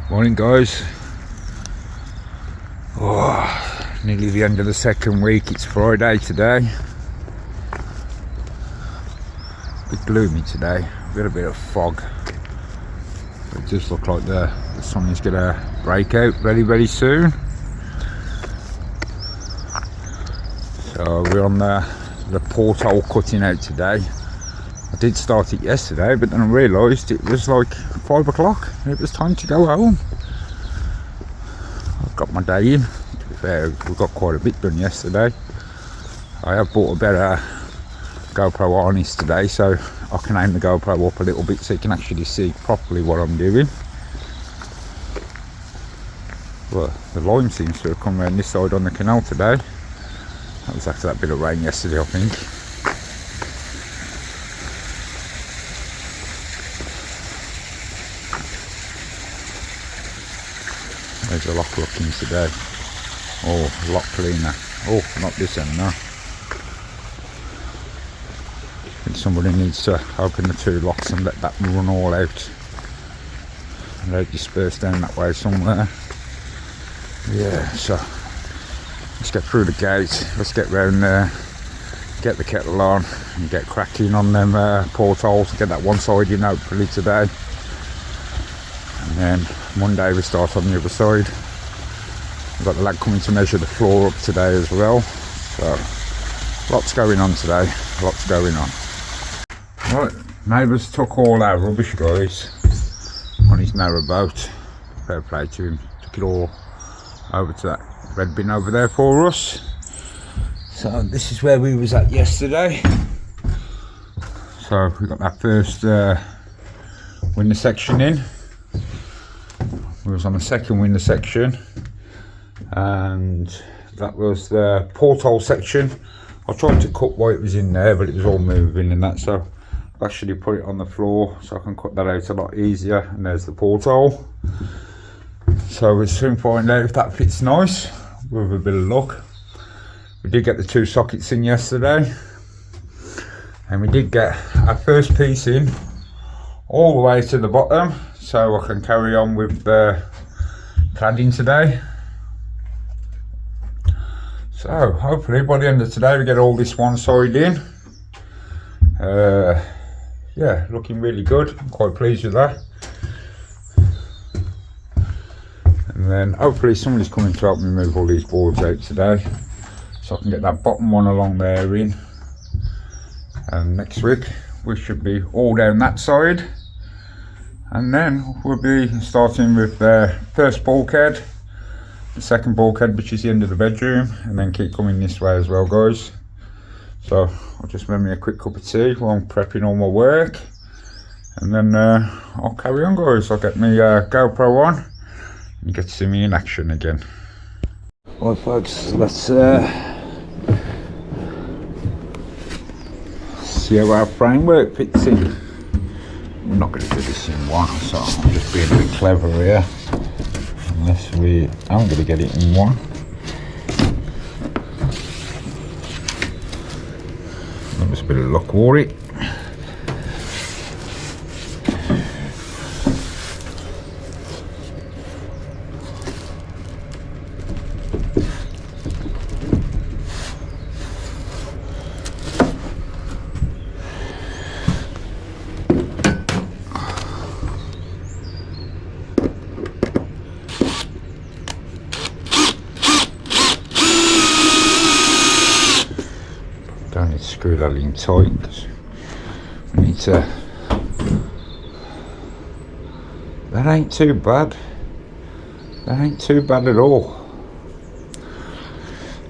Morning guys. Oh, nearly the end of the second week. It's Friday today. A bit gloomy today. Got a bit of fog. It just looks like the sun is gonna break out very soon. So we're on the porthole cutting out today. I did start it yesterday, but then I realised it was like 5 o'clock. It was time to go home. I've got my day in. To be fair, we got quite a bit done yesterday. I have bought a better GoPro harness today, so I can aim the GoPro up a little bit so you can actually see properly what I'm doing. Well, the lime seems to have come around this side on the canal today. That was after that bit of rain yesterday, I think. There's a lot looking today. Oh, a lot cleaner. Oh, not this end now. I think somebody needs to open the two locks and let that run all out. And let it disperse down that way somewhere. Yeah, so let's get through the gate. Let's get round there, get the kettle on, and get cracking on them portholes. Get that one side in hopefully today. And then Monday we start on the other side. We've got the lad coming to measure the floor up today as well. So lots going on today, lots going on. Right, neighbours took all our rubbish, guys, on his narrowboat. Fair play to him. Took it all over to that red bin over there for us. So this is where we was at yesterday. So we got that first window section in. We was on the second window section, and that was the porthole section. I tried to cut while it was in there, but it was all moving and that, so I actually put it on the floor so I can cut that out a lot easier. And there's the porthole. So we'll soon find out if that fits nice with a bit of luck. We did get the two sockets in yesterday, and we did get our first piece in all the way to the bottom, so I can carry on with the cladding today. So hopefully by the end of today we get all this one side in. Yeah, looking really good. I'm quite pleased with that. And then hopefully somebody's coming to help me move all these boards out today, so I can get that bottom one along there in. And next week we should be all down that side. And then we'll be starting with the first bulkhead, the second bulkhead, which is the end of the bedroom, and then keep coming this way as well, guys. So I'll just make me a quick cup of tea while I'm prepping all my work, and then I'll carry on, guys. I'll get my GoPro on and you get to see me in action again. Right folks, let's see how our framework fits in. We're not going to do this in one, so I'm just being a bit clever here. Unless I'm going to get it in one. There's a bit of luck for it. Don't need to screw that in tight because we need to. That ain't too bad. That ain't too bad at all.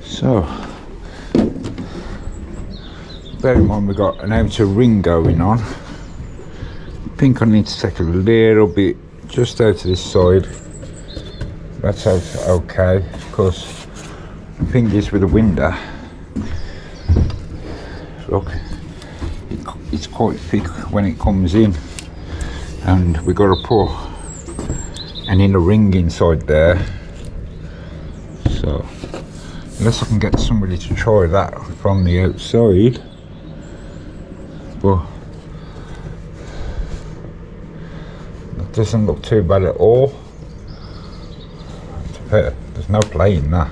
So bear in mind we got an outer ring going on. I think I need to take a little bit just out to this side. That's okay, because the thing is with the window, look, it's quite thick when it comes in, and we've got to put an inner ring inside there. So unless I can get somebody to try that from the outside, but that doesn't look too bad at all. fair, there's no play in that.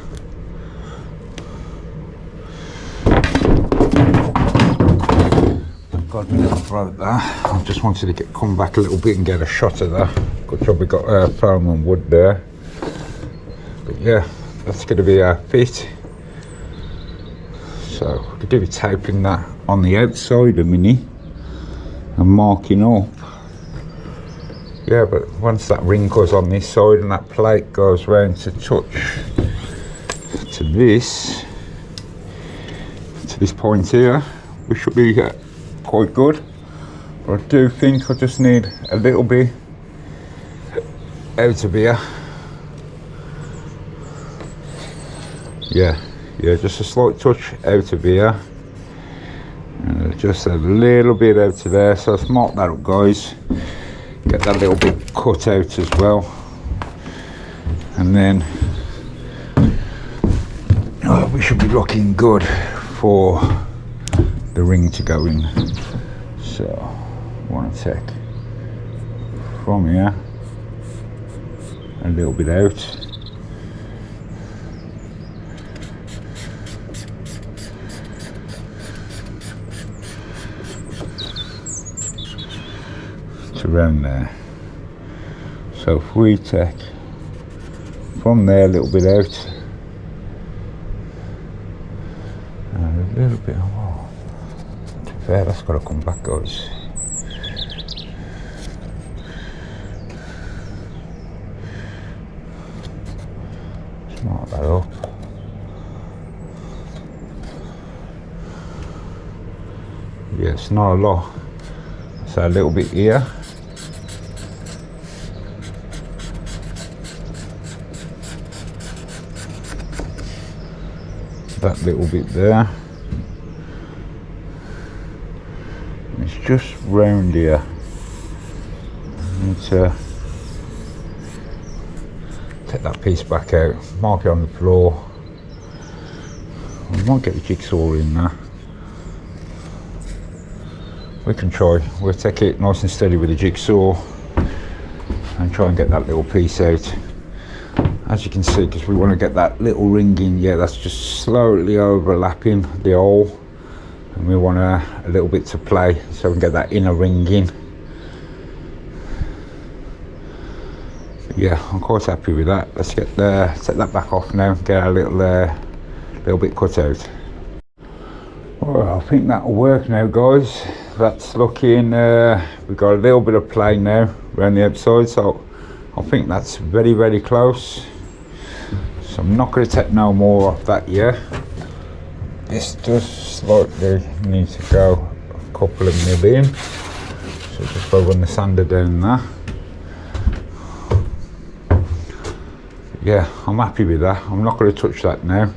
God, we never broke that. I just wanted to come back a little bit and get a shot of that. Good job we got foam and wood there. But yeah, that's going to be our fit. So we could do with taping that on the outside a minute and marking up. Yeah, but once that ring goes on this side and that plate goes round to touch to this point here, we should be quite good. But I do think I just need a little bit out of here. Yeah, just a slight touch out of here. And just a little bit out of there. So let's mark that up, guys. Get that little bit cut out as well. And then we should be looking good for the ring to go in. So I want to take from here a little bit out. Around there. So if we take from there a little bit out and a little bit, oh, to be fair, that's got to come back, guys. Let's mark that up. Yes, not a lot. So a little bit here. That little bit there. It's just round here. I need to take that piece back out, mark it on the floor. I might get the jigsaw in there. We can try. We'll take it nice and steady with the jigsaw and try and get that little piece out. As you can see, because we want to get that little ring in, yeah, that's just slowly overlapping the hole, and we want a little bit to play so we can get that inner ring in. Yeah, I'm quite happy with that. Let's get take that back off now, get a little bit cut out. Well, I think that'll work now, guys. That's looking, we've got a little bit of play now around the outside, so I think that's very, very close. So I'm not going to take no more off that yet. This does slightly need to go a couple of mil in. So just go run the sander down there. Yeah, I'm happy with that. I'm not going to touch that now.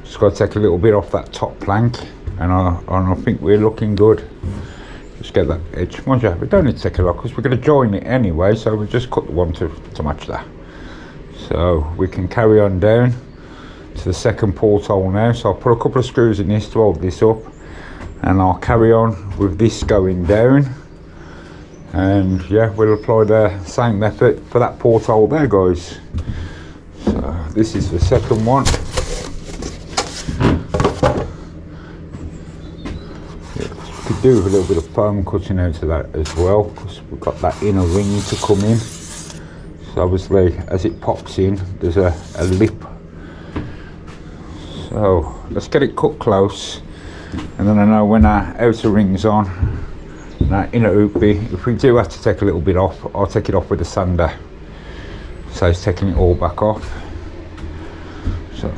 Just got to take a little bit off that top plank, and I think we're looking good. Just get that edge. Mind you, we don't need to take a lot because we're going to join it anyway, so we'll just cut the one to match that. So we can carry on down to the second porthole now. So I'll put a couple of screws in this to hold this up, and I'll carry on with this going down. And yeah, we'll apply the same method for that porthole there, guys. So this is the second one. Could do with a little bit of foam cutting out of that as well, because we've got that inner ring to come in. So obviously as it pops in, there's a lip. So let's get it cut close, and then I know when our outer ring's on and our inner hoopy, if we do have to take a little bit off, I'll take it off with a sander. So it's taking it all back off. So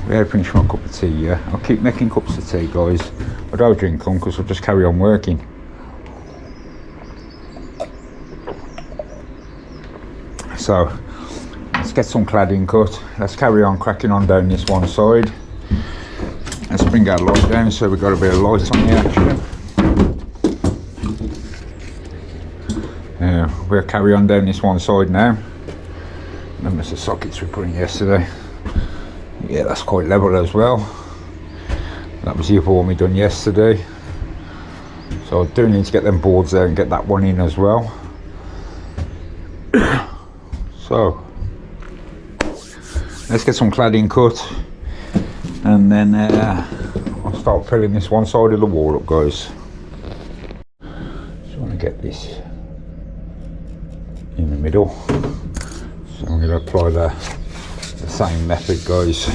we're finished my cup of tea, yeah. I'll keep making cups of tea, guys. I don't drink them because I'll just carry on working. So let's get some cladding cut. Let's carry on cracking on down this one side. Let's bring our light down so we've got a bit of light on the action. We'll carry on down this one side now. Remember the sockets we put in yesterday. Yeah, that's quite level as well. That was the other one we done yesterday. So I do need to get them boards there and get that one in as well. let's get some cladding cut, and then I'll start filling this one side of the wall up, guys. Just want to get this in the middle, so I'm going to apply the same method, guys.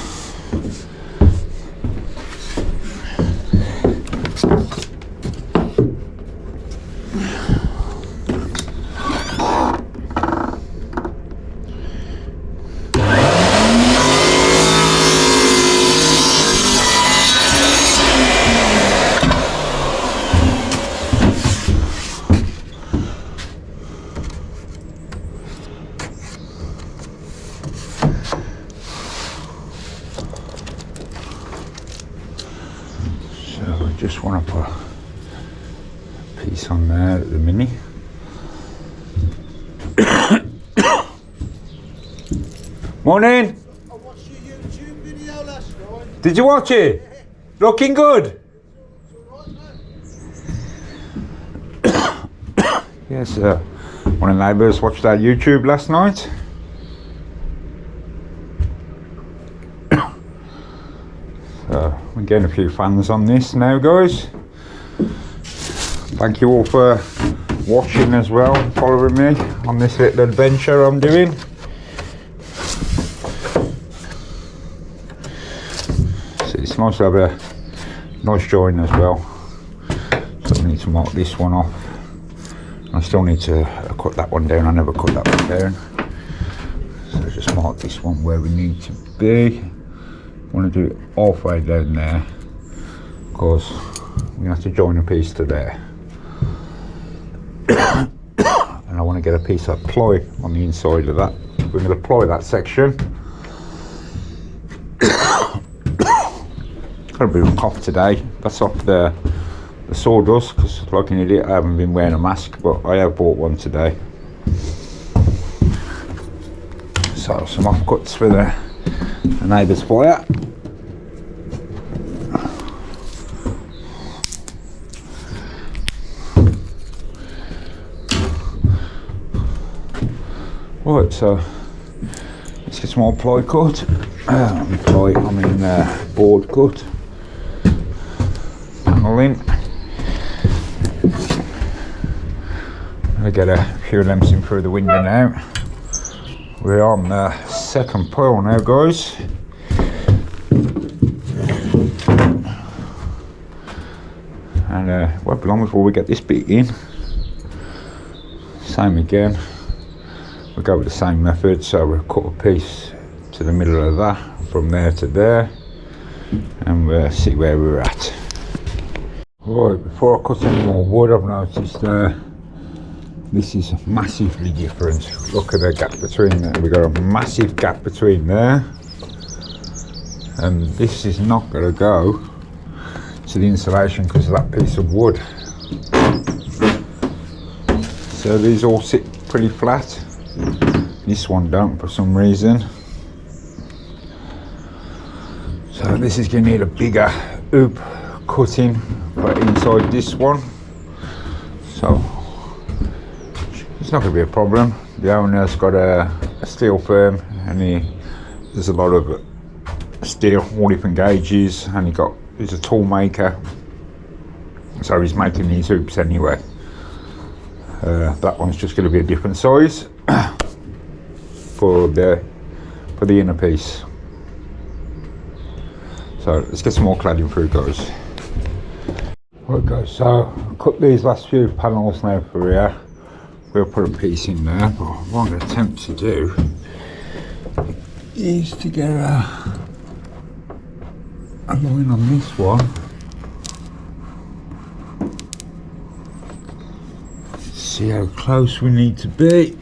Just want to put a piece on there at the minute. Morning. I watched your YouTube video last night. Did you watch it? Yeah. Looking good. It's all right, Yes, one of the neighbours watched our YouTube last night. So we're getting a few fans on this now, guys. Thank you all for watching as well, following me on this little adventure I'm doing. So it's nice to have a nice join as well. So I need to mark this one off. I still need to cut that one down. I never cut that one down. So just mark this one where we need to be. I want to do it halfway down there, because we have to join a piece to there. And I want to get a piece of ply on the inside of that. We're going to ply that section. Got a bit of a cough today. That's off the sawdust, because like an idiot I haven't been wearing a mask, but I have bought one today. So some offcuts for the neighbour's fire. Right, so let's get some more ply cut. Board cut. Paneling. I'm gonna get a few of them in through the window now. We're on the second pile now, guys. And it won't be long before we get this bit in. Same again. We'll go with the same method, so we'll cut a piece to the middle of that, from there to there, and we'll see where we're at. Right, before I cut any more wood, I've noticed this is massively different. Look at the gap between there. We've got a massive gap between there, and this is not going to go to the insulation because of that piece of wood. So these all sit pretty flat. This one don't for some reason. So this is going to need a bigger hoop cutting for inside this one. So it's not going to be a problem. The owner's got a steel firm, and there's a lot of steel, all different gauges, and he's a tool maker, so he's making these hoops anyway. That one's just going to be a different size for the inner piece. So let's get some more cladding through, guys. Right, guys, so I've cut these last few panels now for here. We'll put a piece in there, but what I'm going to attempt to do is to get a line on this one. See how close we need to be.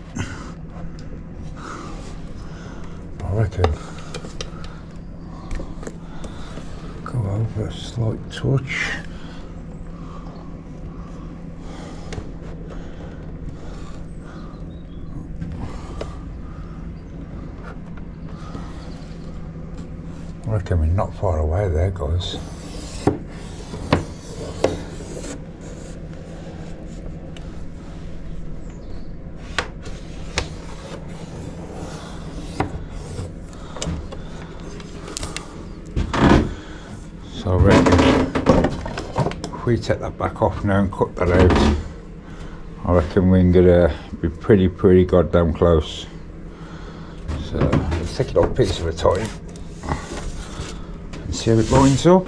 I reckon go over a slight touch. I reckon we're not far away there, guys. So I reckon if we take that back off now and cut that out, I reckon we can get be pretty goddamn close. So let's take it off piece at a time and see how it lines up.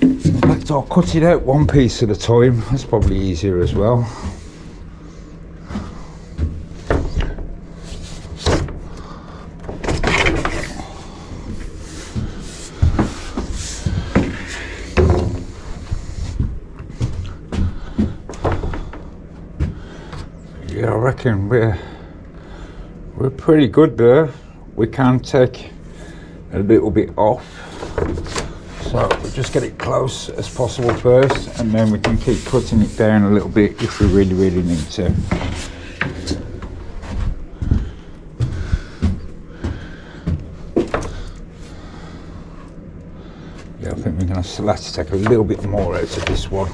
In fact, I'll cut it out one piece at a time. That's probably easier as well. Yeah, I reckon we're pretty good there. We can take a little bit off, so we'll just get it close as possible first, and then we can keep cutting it down a little bit if we really need to. Yeah, I think we're going to have to take a little bit more out of this one.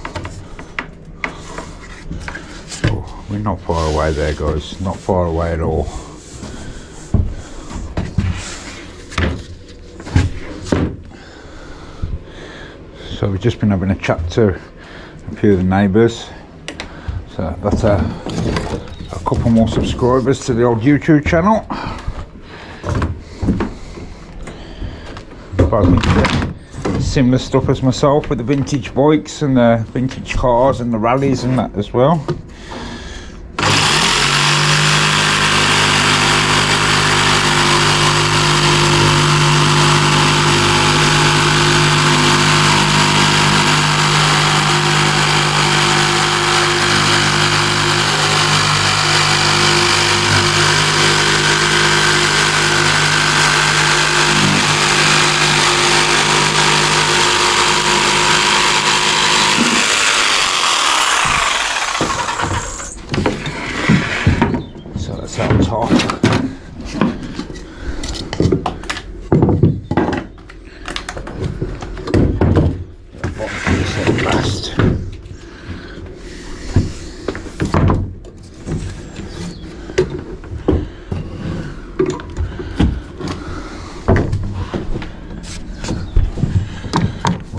We're not far away there, guys, not far away at all. So we've just been having a chat to a few of the neighbours. So that's a couple more subscribers to the old YouTube channel. Both similar stuff as myself with the vintage bikes and the vintage cars and the rallies and that as well.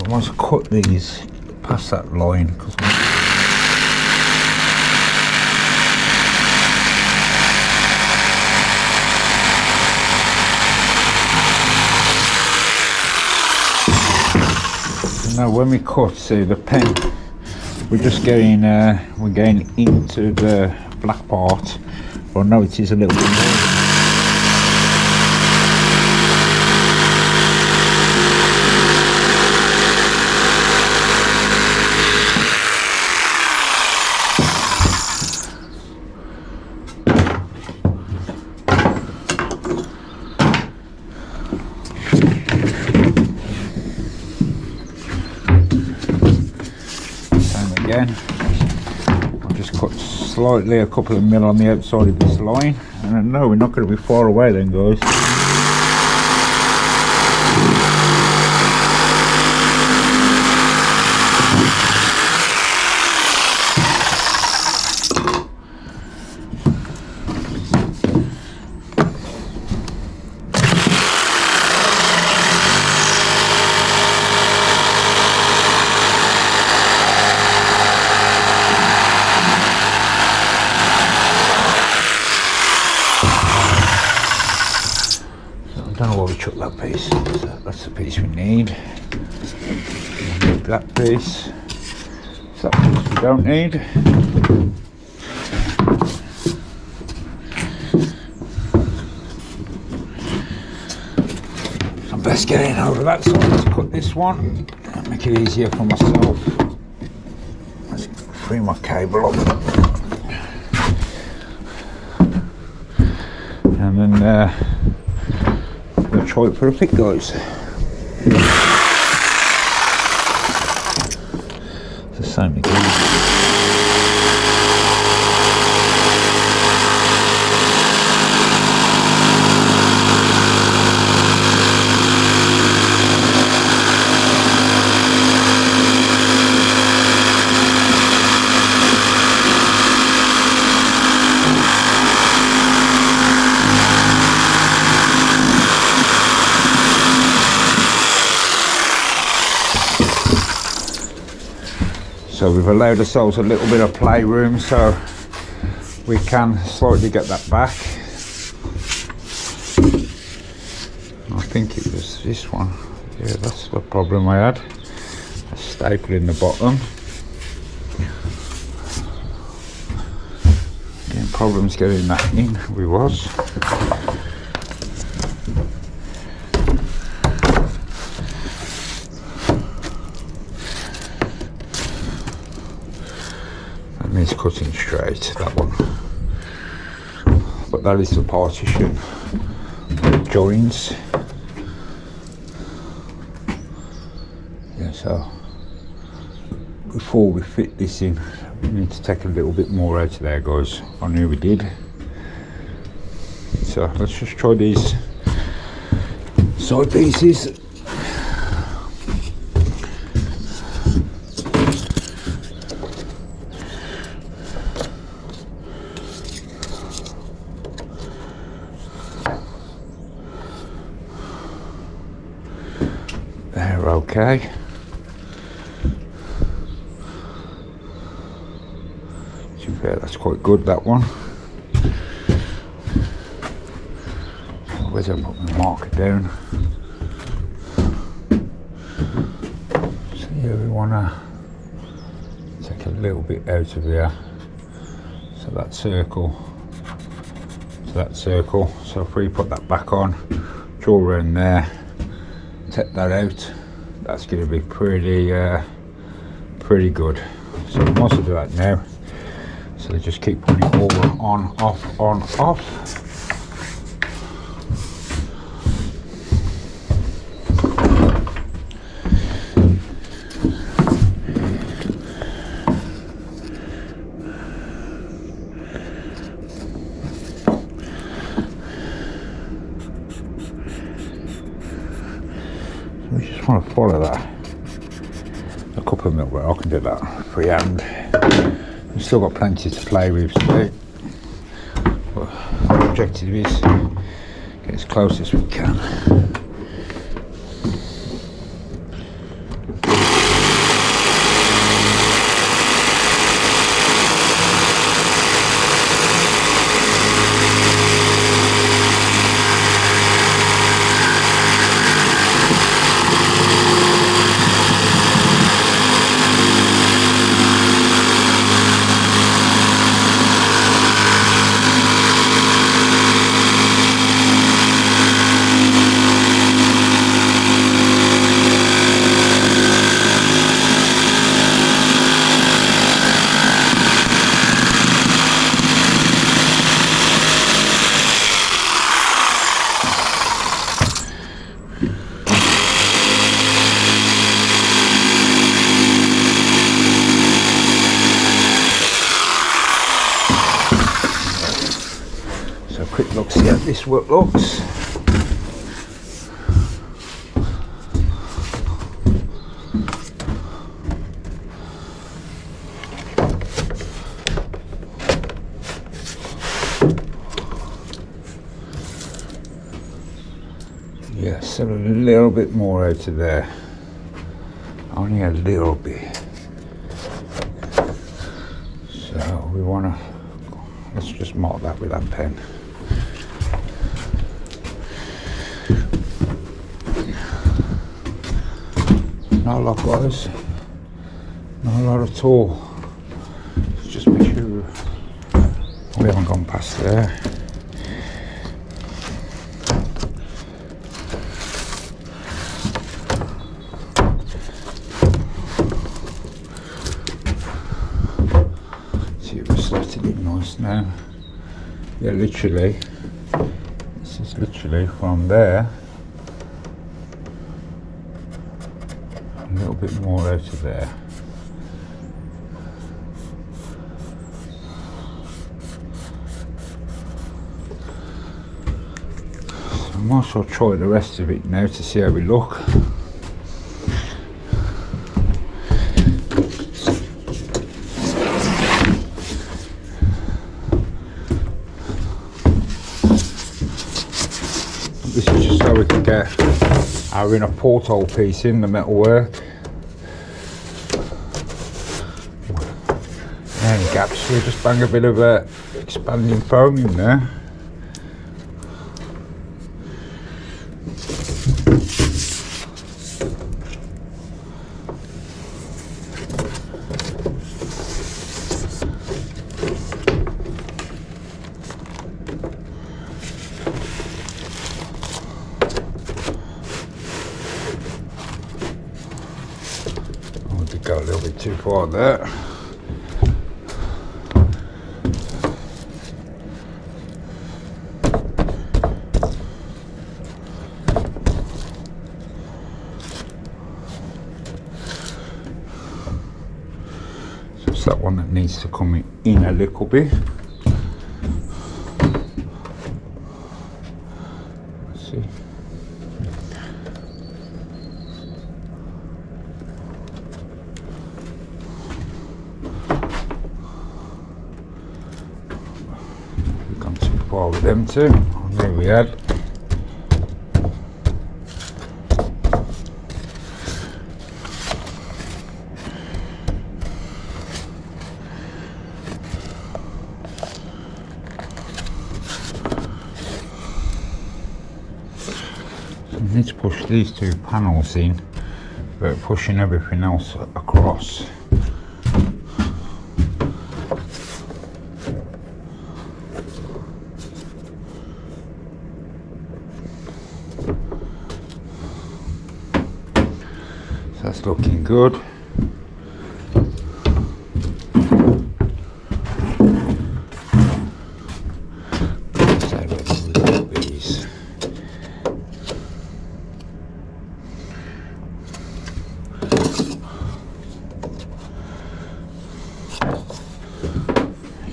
Once I cut these past that line, now when we cut, see the pen, we're just getting we're getting into the black part, but I know it is a little bit more. Again, I'll just cut slightly a couple of mil on the outside of this line, and I know we're not going to be far away then, guys. I don't know why we took that piece. That's the piece we need. Move that piece. So that piece we don't need. I'm best getting over that side to cut this one. That'll make it easier for myself. Let's free my cable up. And then we'll try it for a pick, guys. It's the same again. So we've allowed ourselves a little bit of playroom, so we can slightly get that back. I think it was this one. Yeah, that's the problem I had. A staple in the bottom. Getting problems getting that in, we was. That means cutting straight, that one. But that is the partition. The joints. Yeah, so before we fit this in, we need to take a little bit more out of there, guys. I knew we did. So let's just try these side pieces. They're okay. Yeah, that's quite good, that one. Where's I put my marker down? So yeah, we want to take a little bit out of here. So that circle to that circle. So if we put that back on, draw around there, take that out, that's going to be pretty good. So we must do that now. So just keep putting it all on, off, on, off. So we just want to follow that. A cup of milk, well, I can do that freehand. We've still got plenty to play with today. But the objective is get as close as we can. Quick look, see how this work looks. Yeah, so a little bit more out of there. Only a little bit. So we want to, let's just mark that with that pen. Not a lot, guys. Not a lot at all. Just make sure we haven't gone past there. See if we slotted it nice now. Yeah, literally. This is literally from there. A little bit more out of there. So I might as well try the rest of it now to see how we look. This is just so we can get our inner porthole piece in the metalwork. gaps, we just bang a bit of expanding foam in there. Oh, did go a little bit too far there. That one that needs to come in a little bit. Let's see. We've gone too far with them too. There we had. I need to push these two panels in, but pushing everything else across. So that's looking good.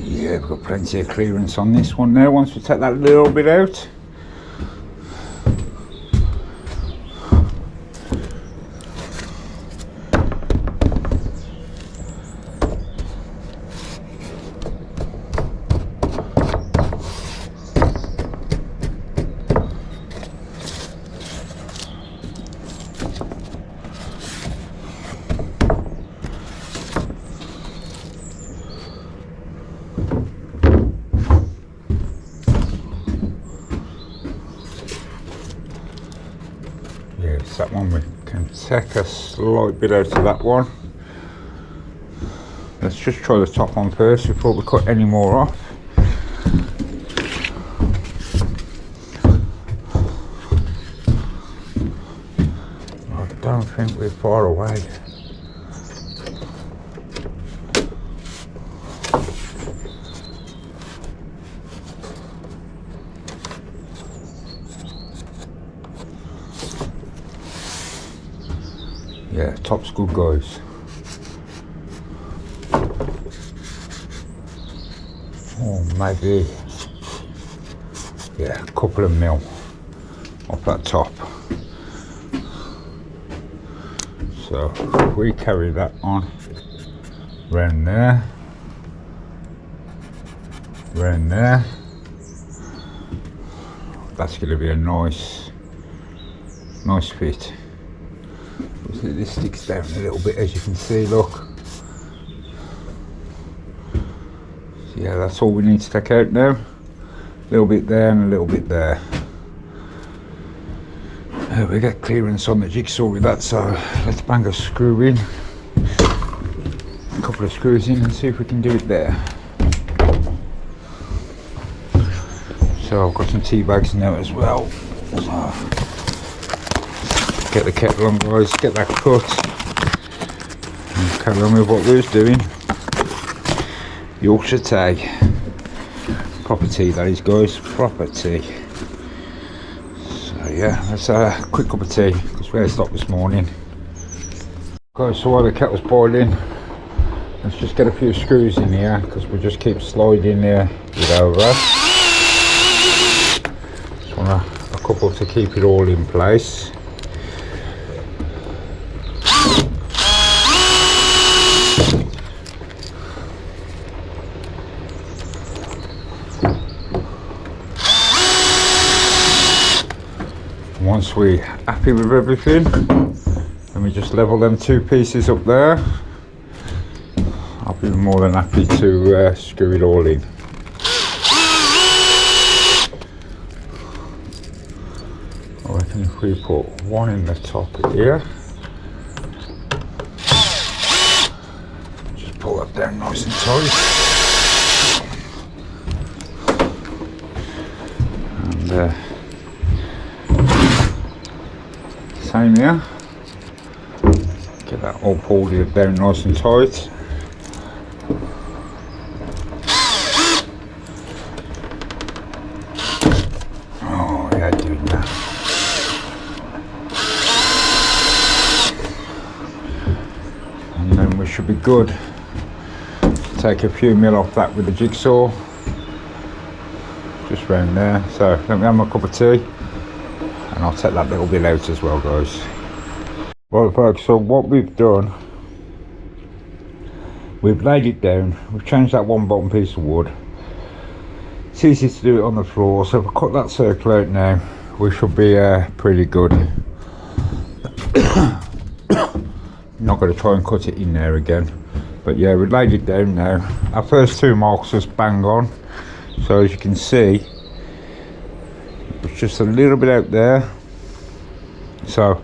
Yeah, we've got plenty of clearance on this one now once we take that little bit out. Yes, that one we can take a slight bit out of that one. Let's just try the top one first before we cut any more off. I don't think we're far away. Yeah, top's good, guys. Oh, maybe, yeah, a couple of mil off that top. So if we carry that on round there, that's going to be a nice fit. This sticks down a little bit, as you can see, look. So yeah, that's all we need to take out now. A little bit there and a little bit there. We get clearance on the jigsaw with that, so let's bang a screw in. A couple of screws in and see if we can do it there. So I've got some tea bags now as well. So, get the kettle on, guys, get that cut and carry on with what we was doing. Yorkshire tea, proper tea that is, guys, proper tea. So yeah, let's have a quick cup of tea because we had to stop this morning. Guys, so while the kettle's boiling, let's just get a few screws in here because we just keep sliding there with our just want a couple to keep it all in place. Once we're happy with everything, then we just level them two pieces up there. I'll be more than happy to screw it all in. I reckon if we put one in the top here, just pull that down nice and tight, and same here, get that all pulled down nice and tight. Oh yeah, doing that. And then we should be good. Take a few mil off that with the jigsaw, just round there. So let me have my cup of tea and I'll take that little bit out as well, guys. Right folks, so what we've done, we've laid it down, we've changed that one bottom piece of wood. It's easy to do it on the floor, so if I cut that circle out now, we should be pretty good. Not going to try and cut it in there again, but yeah, we've laid it down now. Our first two marks was bang on, so as you can see, it's just a little bit out there. So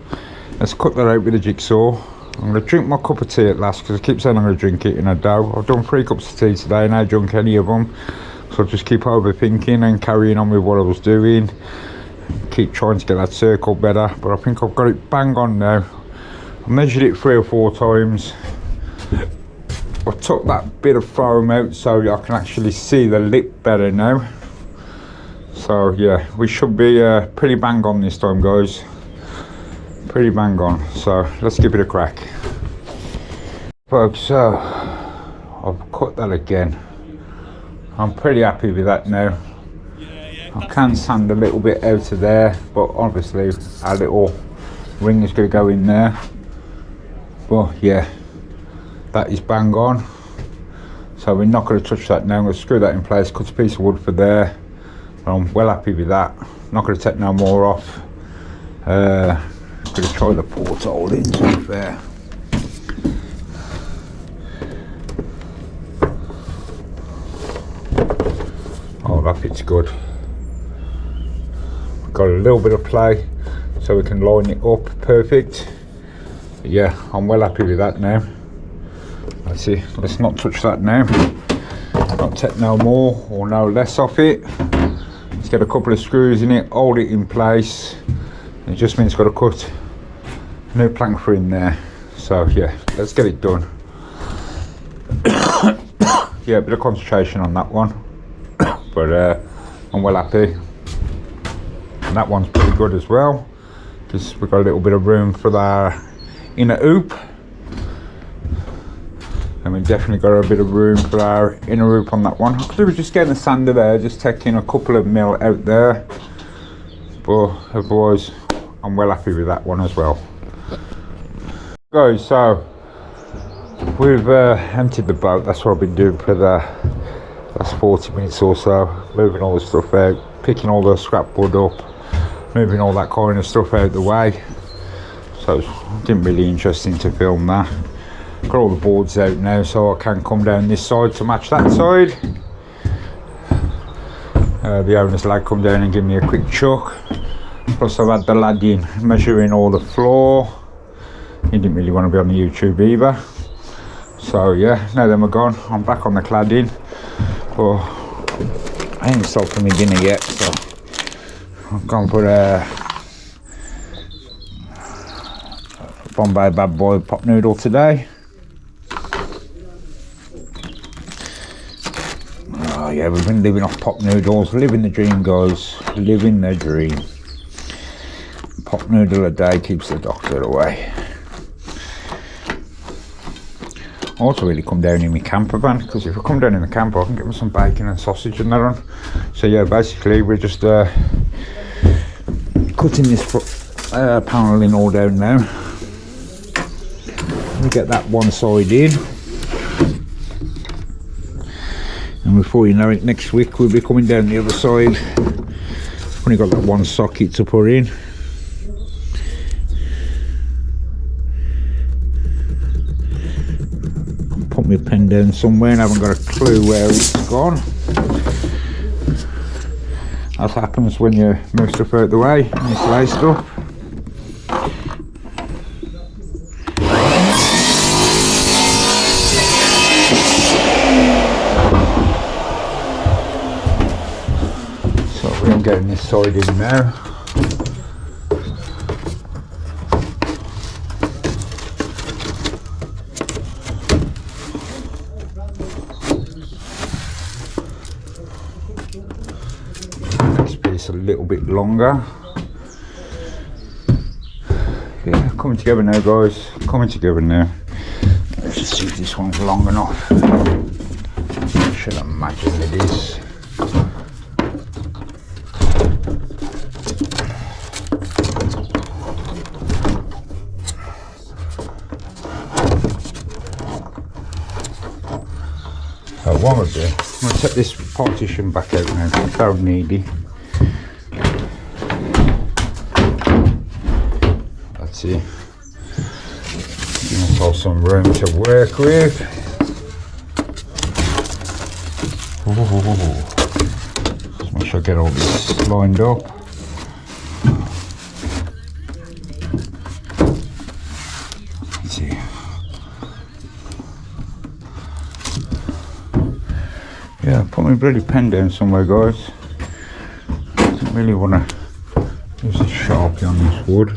let's cut that out with a jigsaw. I'm going to drink my cup of tea at last, because I keep saying I'm going to drink it and I don't. I've done 3 cups of tea today and I haven't drunk any of them, so I just keep overthinking and carrying on with what I was doing, keep trying to get that circle better. But I think I've got it bang on now. I measured it 3 or 4 times. I took that bit of foam out so I can actually see the lip better now. So yeah, we should be pretty bang on this time, guys. Pretty bang on. So let's give it a crack, folks. So I've cut that again. I'm pretty happy with that now. I can sand a little bit out of there, but obviously our little ring is going to go in there. But yeah, that is bang on. So we're not going to touch that now. I'm going to screw that in place, cut a piece of wood for there. I'm well happy with that. Not going to take no more off. I'm going to try the porthole into there. Oh, that fits good. Got a little bit of play so we can line it up perfect. But yeah, I'm well happy with that now. Let's see, let's not touch that now. Not take no more or no less off it. Let's get a couple of screws in it, hold it in place. It just means got to cut a new plank for in there. So yeah, let's get it done. Yeah, a bit of concentration on that one. But I'm well happy. And that one's pretty good as well, because we've got a little bit of room for the inner hoop. And we've definitely got a bit of room for our inner hoop on that one. I could do with just getting a sander there, just taking a couple of mil out there. But otherwise, I'm well happy with that one as well. Guys, so we've emptied the boat. That's what I've been doing for the last 40 minutes or so. Moving all the stuff out, picking all the scrap wood up, moving all that kind of stuff out the way. So it didn't really interesting to film that. Got all the boards out now, so I can come down this side to match that side. The owner's lad come down and give me a quick chuck. Plus I've had the lad in measuring all the floor. He didn't really want to be on the YouTube either. So yeah, now then we're gone, I'm back on the cladding. But I ain't stopped for my dinner yet, so I've gone for a Bombay Bad Boy pot noodle today. Oh yeah, we've been living off pot noodles, living the dream, guys, living the dream. Pot noodle a day keeps the doctor away. I also really come down in my camper van, because if I come down in the camper I can get me some bacon and sausage and that on. So yeah, basically we're just cutting this panelling all down now. We get that one side in, and before you know it, next week we'll be coming down the other side. Only got that one socket to put in. Put my pen down somewhere and I haven't got a clue where it's gone. That happens when you move stuff out the way and you slay stuff. So we're getting this side in now. A little bit longer. Yeah, coming together now, guys. Coming together now. Let's just see if this one's long enough. I should imagine it is. So what I'll do, I'm going to take this partition back out now. It's so needy. See, give myself some room to work with. Just make sure I get all this lined up. Let's see. Yeah, put my bloody pen down somewhere, guys. I don't really want to use a Sharpie on this wood.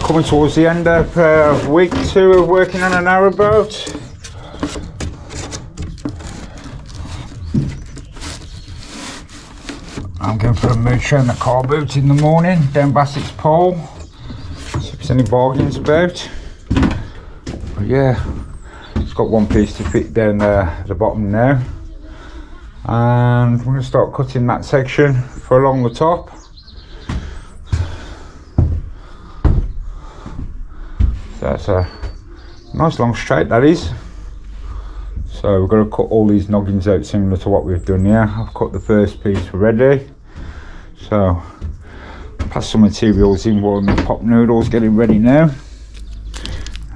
Coming towards the end of week 2 of working on a narrowboat. I'm going for a mooch around the car boot in the morning, down Bassett's Pole. See if there's any bargains about. But yeah, it's got one piece to fit down the bottom now. And we're going to start cutting that section for along the top. That's a nice long straight, that is. So we're going to cut all these noggins out similar to what we've done here. I've cut the first piece ready. So pass some materials in while my pop noodles getting ready now.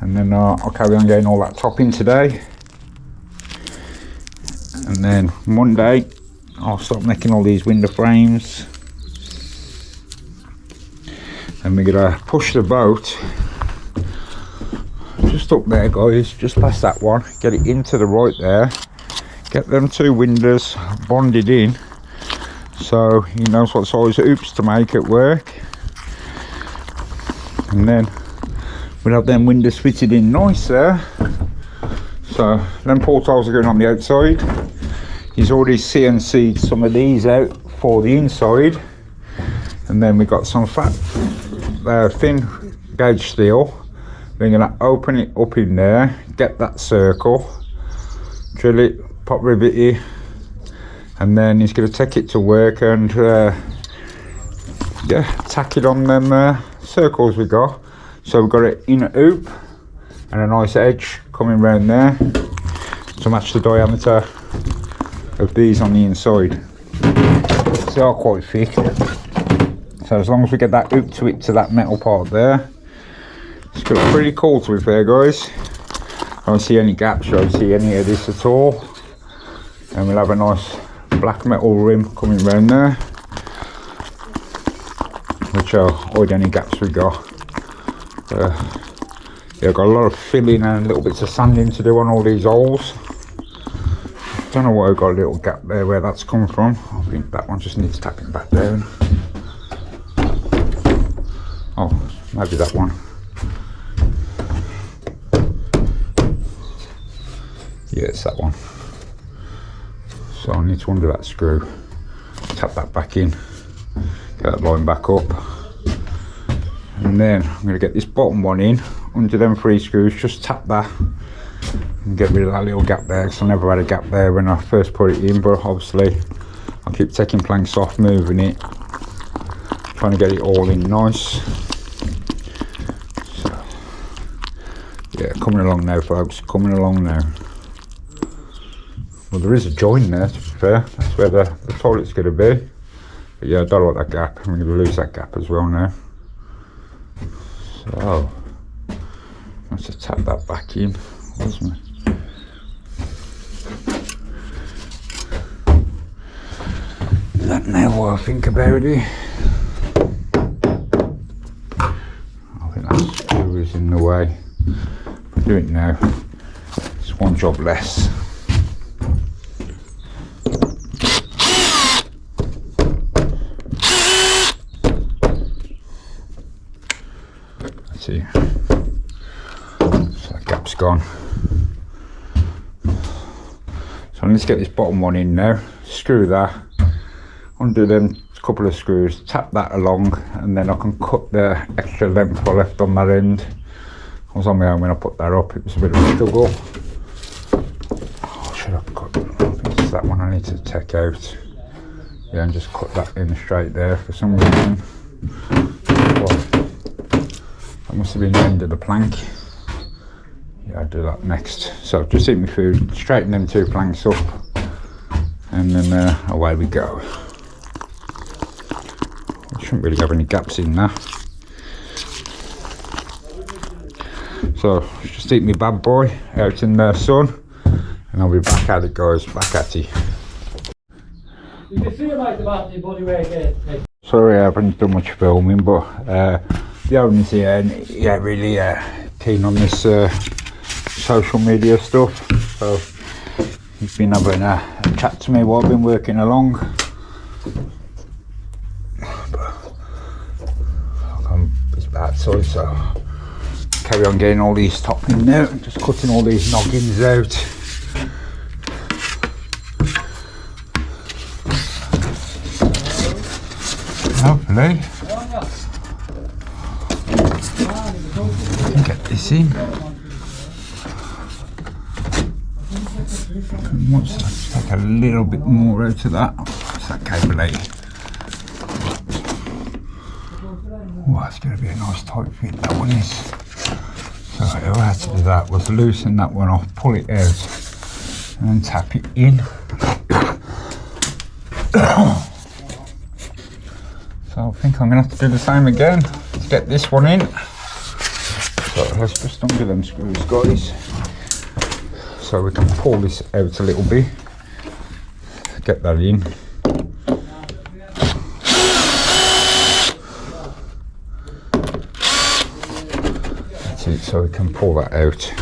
And then I'll carry on getting all that topping today. And then Monday I'll start making all these window frames. And we're going to push the boat just up there, guys, just past that one, get it into the right there, get them 2 windows bonded in so he knows what size hoops to make at work, and then we'll have them windows fitted in nice there. So them portholes are going on the outside. He's already CNC'd some of these out for the inside, and then we got some fat thin gauge steel. We're going to open it up in there, get that circle, drill it, pop rivet it, and then he's going to take it to work and yeah, tack it on them circles we got. So we've got an inner hoop and a nice edge coming round there to match the diameter of these on the inside. They are quite thick, so as long as we get that hoop to it to that metal part there, it's got pretty cool to it there, guys. I don't see any gaps, I don't see any of this at all. And we'll have a nice black metal rim coming round there, which will hide any gaps we got. Yeah, I've got a lot of filling and little bits of sanding to do on all these holes. Don't know why I've got a little gap there where that's come from. I think that one just needs tapping back down. Oh, maybe that one. Yeah, it's that one. So I need to undo that screw, tap that back in, get that line back up, and then I'm going to get this bottom one in under them 3 screws, just tap that, and get rid of that little gap there, because I never had a gap there when I first put it in, but obviously I keep taking planks off, moving it, trying to get it all in nice. So yeah, coming along now folks, coming along now. Well, there is a join there, to be fair. That's where the toilet's going to be. But yeah, I don't like that gap. I'm going to lose that gap as well now. So let's just tap that back in. Wasn't it? That now what I think about it. I think that screw is in the way. I'll do it now. It's one job less. Let's see. So that gap's gone. So let's get this bottom one in now. Screw that. Undo them couple of screws, tap that along, and then I can cut the extra length I left on that end. I was on my own when I put that up, it was a bit of a struggle. Oh, should I cut? I think it's that one I need to take out. Yeah, and just cut that in straight there for some reason. Well, that must have been the end of the plank. Yeah, I'll do that next. So just eat my food, straighten them two planks up, and then away we go. Shouldn't really have any gaps in there. So just eat my bad boy out in the sun, and I'll be back at it guys, back at it. You can see about the body weight again. Sorry I haven't done much filming, but the owner's here and yeah, really keen on this social media stuff. So he's been having a chat to me while I've been working along. It's bad, so carry on getting all these topping now, just cutting all these noggins out. Hopefully get this in. Let's take a little bit more out of that. What's that cable lady? Oh, that's going to be a nice tight fit, that one is. So all I had to do that was loosen that one off, pull it out, and then tap it in. So I think I'm going to have to do the same again to get this one in. So let's just undo them screws guys, so we can pull this out a little bit, get that in. So we can pull that out.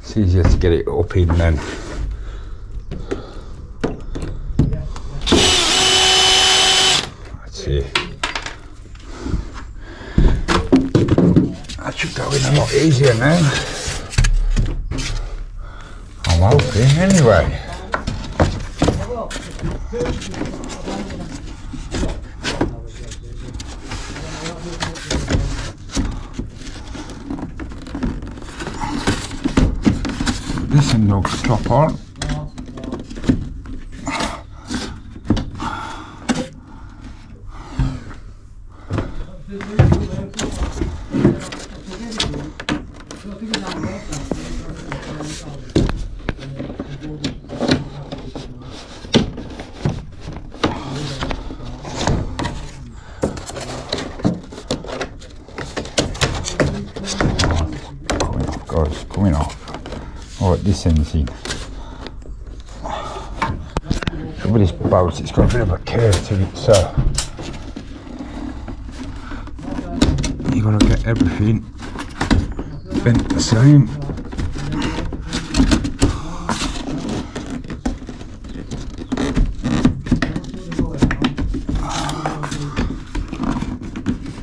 It's easier to get it up in then. Let's see. That should go in a lot easier now. I'm hoping anyway. This and no top on. Guys, coming off. Alright, this end's in. With this boat, it's got a bit of a curve to it, so you gotta get everything bent the same.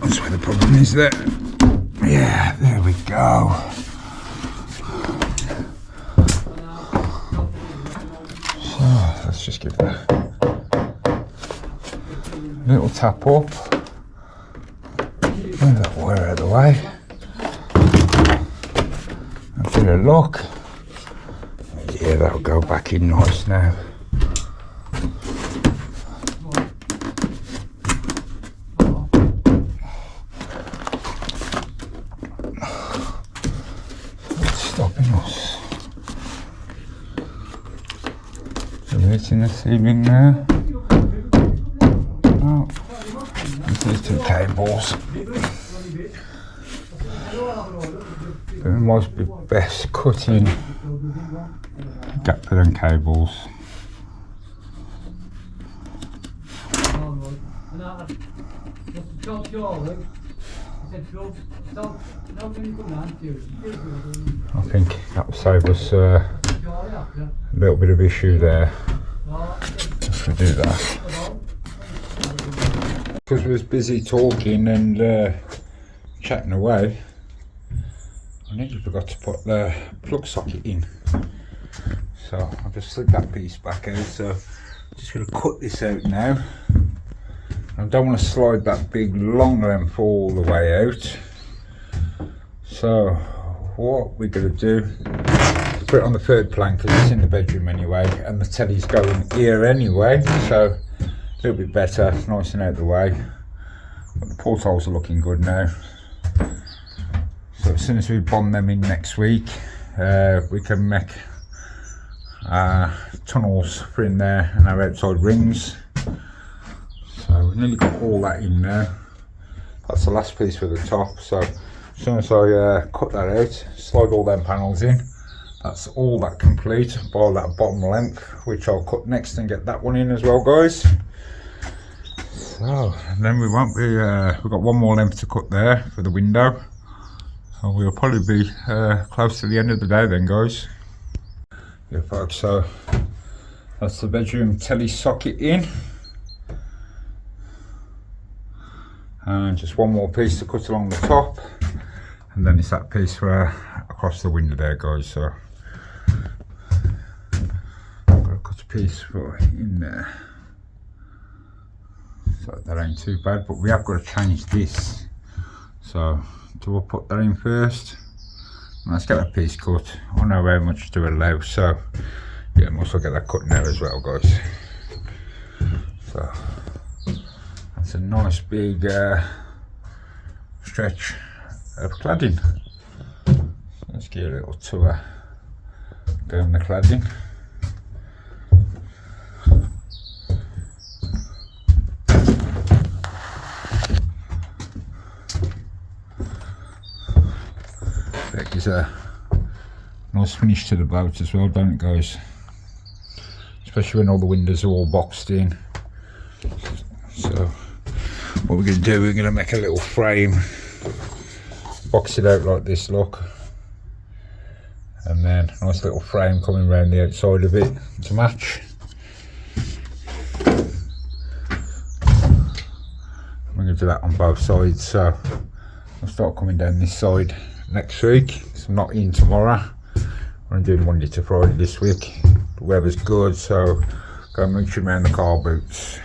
That's where the problem is there. Yeah, there we go. Let's just give that a little tap up. Move that wire out of the way. A bit of luck. Yeah, that'll go back in nice now. What's stopping us? So it's in the ceiling there. Oh, there's two cables. It must be best cutting gap for them cables. I think that will save us a little bit of issue there if we do that. Because we was busy talking and chatting away, I nearly forgot to put the plug socket in. So I've just slid that piece back out, so I'm just going to cut this out now. I don't want to slide that big long length all the way out. So what we're going to do is put it on the third plank because it's in the bedroom anyway, and the telly's going here anyway, so a little bit better, nice and out of the way. But the portholes are looking good now. So as soon as we bond them in next week, we can make tunnels for in there and our outside rings. So we've nearly got all that in now. That's the last piece for the top. So as soon as I cut that out, slide all them panels in, that's all that complete by that bottom length, which I'll cut next and get that one in as well, guys. So and then we won't be, we've got one more length to cut there for the window. So we'll probably be close to the end of the day then, guys. Yeah folks, so that's the bedroom telly socket in. And just one more piece to cut along the top, and then it's that piece for across the window there, guys. So I'm gonna cut a piece for in there, so that ain't too bad. But we have got to change this, so we'll put that in first. Let's get that piece cut. I know how much to allow, so yeah, must get that cut now as well, guys. So that's a nice big stretch of cladding. Let's give a little tour down the cladding. That gives a nice finish to the boat as well, don't it, guys? Especially when all the windows are all boxed in. So what we're going to do, we're going to make a little frame, box it out like this, look, and then a nice little frame coming around the outside of it to match. We're going to do that on both sides, so I'll start coming down this side next week. So I'm not in tomorrow, I'm doing Monday to Friday this week. The weather's good, so go mooching around the car boots.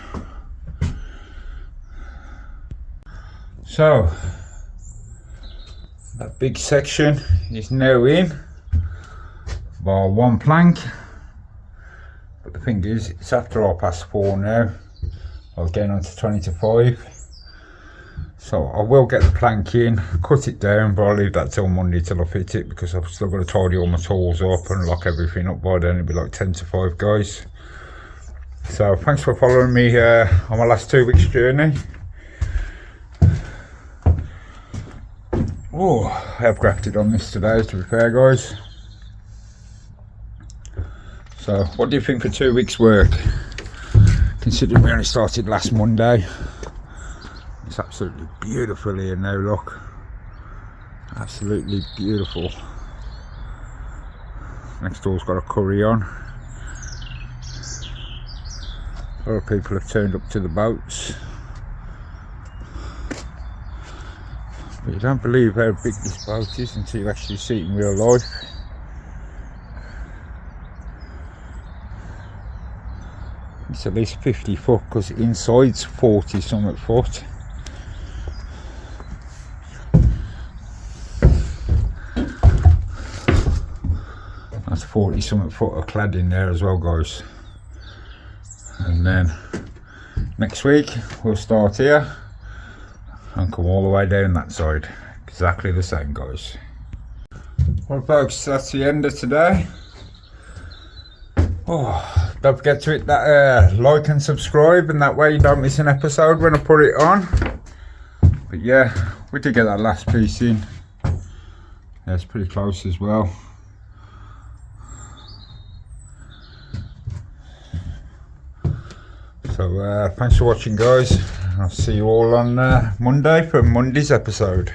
So that big section is now in by one plank, but the thing is, it's after 4:30 now. I was getting on to 20 to 5, so I will get the plank in, cut it down, but I'll leave that till Monday till I fit it, because I've still got to tidy all my tools up and lock everything up. By then it'll be like 10 to 5, guys. So thanks for following me on my last 2 weeks journey. Oh, I have grafted on this today, to be fair, guys. So what do you think for 2 weeks work, considering we only started last Monday? It's absolutely beautiful here now, look, absolutely beautiful. Next door's got a curry on. A lot of people have turned up to the boats. But you don't believe how big this boat is until you actually see it in real life. It's at least 50 foot, because inside's 40 something foot. That's 40 something foot of cladding there as well, guys. And then next week we'll start here and come all the way down that side, exactly the same, guys. Well folks, that's the end of today. Oh, don't forget to hit that like and subscribe, and that way you don't miss an episode when I put it on. But yeah, we did get that last piece in. Yeah, it's pretty close as well. So thanks for watching, guys. I'll see you all on Monday for Monday's episode.